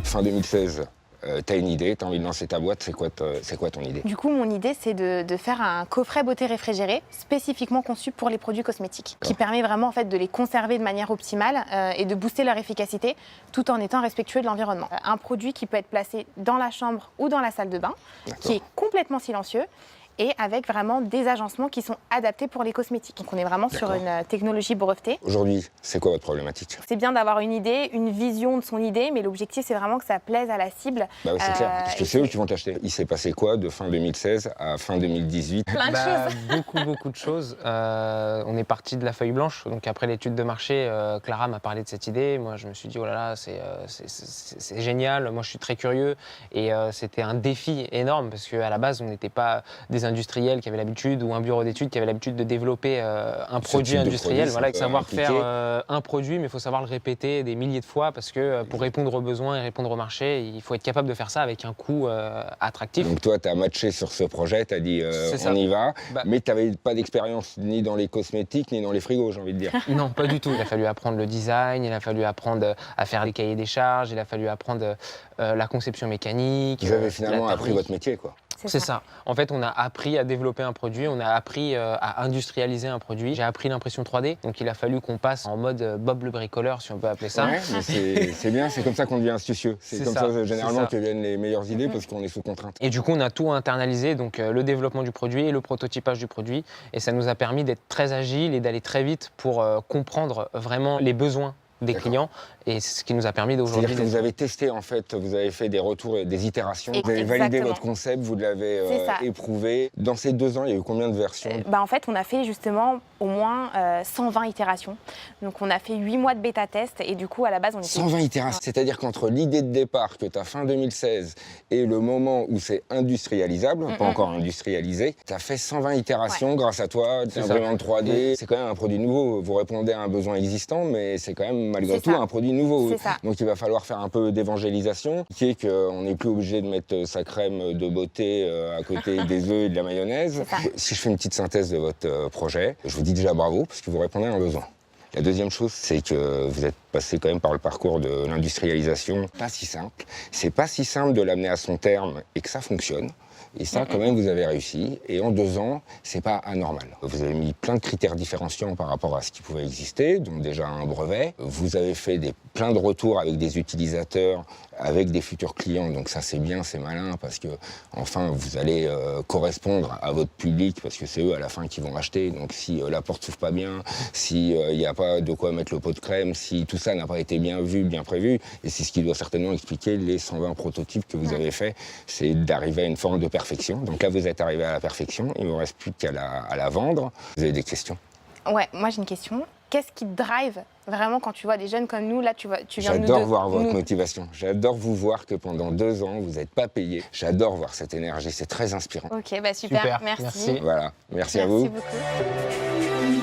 fin 2016, tu as une idée, tu as envie de lancer ta boîte, c'est quoi ton idée? Du coup, mon idée, c'est de faire un coffret beauté réfrigéré spécifiquement conçu pour les produits cosmétiques, qui permet vraiment en fait, de les conserver de manière optimale et de booster leur efficacité tout en étant respectueux de l'environnement. Un produit qui peut être placé dans la chambre ou dans la salle de bain, qui est complètement silencieux et avec vraiment des agencements qui sont adaptés pour les cosmétiques. Donc on est vraiment sur une technologie brevetée. Aujourd'hui, c'est quoi votre problématique? C'est bien d'avoir une idée, une vision de son idée, mais l'objectif c'est vraiment que ça plaise à la cible. Bah oui, c'est clair, parce que c'est eux qui vont t'acheter. Il s'est passé quoi de fin 2016 à fin 2018? Plein de choses. Beaucoup de choses. On est parti de la feuille blanche, donc après l'étude de marché, Clara m'a parlé de cette idée. Moi je me suis dit, oh là là, c'est génial, moi je suis très curieux. Et c'était un défi énorme, parce qu'à la base on n'était pas des industriels qui avaient l'habitude, ou un bureau d'études qui avait l'habitude de développer un produit industriel, voilà, avec savoir faire un produit, mais il faut savoir le répéter des milliers de fois, parce que pour répondre aux besoins et répondre au marché, il faut être capable de faire ça avec un coût attractif. Donc toi, tu as matché sur ce projet, tu as dit on y va, mais tu n'avais pas d'expérience ni dans les cosmétiques, ni dans les frigos, j'ai envie de dire. Non, pas du tout. Il a fallu apprendre le design, il a fallu apprendre à faire les cahiers des charges, il a fallu apprendre la conception mécanique. Vous avez finalement appris votre métier, quoi. C'est ça. En fait, on a appris à développer un produit, on a appris à industrialiser un produit. J'ai appris l'impression 3D, donc il a fallu qu'on passe en mode Bob le bricoleur, si on peut appeler ça. Ouais, mais c'est bien, c'est comme ça qu'on devient astucieux. C'est comme ça généralement que viennent les meilleures idées, parce qu'on est sous contrainte. Et du coup, on a tout internalisé, donc le développement du produit et le prototypage du produit. Et ça nous a permis d'être très agile et d'aller très vite pour comprendre vraiment les besoins des clients, et c'est ce qui nous a permis d'aujourd'hui. C'est-à-dire que vous avez testé, en fait, vous avez fait des retours et des itérations, vous avez validé votre concept, vous l'avez éprouvé. Dans ces 2 ans, il y a eu combien de versions? En fait, on a fait justement au moins 120 itérations. Donc on a fait 8 mois de bêta-test, et du coup, à la base, on était... 120 itérations, c'est-à-dire qu'entre l'idée de départ que tu as fin 2016 et le moment où c'est industrialisable, pas encore industrialisé, tu as fait 120 itérations grâce à toi, tu as imprimante 3D. C'est quand même un produit nouveau, vous répondez à un besoin existant, mais c'est quand même malgré tout un produit nouveau. Donc il va falloir faire un peu d'évangélisation, qui est qu'on n'est plus obligé de mettre sa crème de beauté à côté des œufs et de la mayonnaise. Si je fais une petite synthèse de votre projet, je vous dis déjà bravo, parce que vous répondez à un besoin. La deuxième chose, c'est que vous êtes passé quand même par le parcours de l'industrialisation. Pas si simple. C'est pas si simple de l'amener à son terme et que ça fonctionne. Et ça, quand même, vous avez réussi. Et en 2 ans, c'est pas anormal. Vous avez mis plein de critères différenciants par rapport à ce qui pouvait exister, donc déjà un brevet. Vous avez fait plein de retours avec des utilisateurs, avec des futurs clients. Donc ça, c'est bien, c'est malin, parce que enfin, vous allez correspondre à votre public, parce que c'est eux à la fin qui vont acheter. Donc si la porte s'ouvre pas bien, si il n'y a pas de quoi mettre le pot de crème, si tout ça n'a pas été bien vu, bien prévu, et c'est ce qui doit certainement expliquer les 120 prototypes que vous avez faits, c'est d'arriver à une forme de perfection. Donc là, vous êtes arrivé à la perfection, il ne vous reste plus qu'à la vendre. Vous avez des questions? Ouais, moi j'ai une question. Qu'est-ce qui te drive vraiment quand tu vois des jeunes comme nous, là tu viens de nous... J'adore voir votre motivation. J'adore vous voir que pendant 2 ans, vous n'êtes pas payé. J'adore voir cette énergie, c'est très inspirant. Ok, bah super. Merci. Voilà, merci à vous. Merci beaucoup.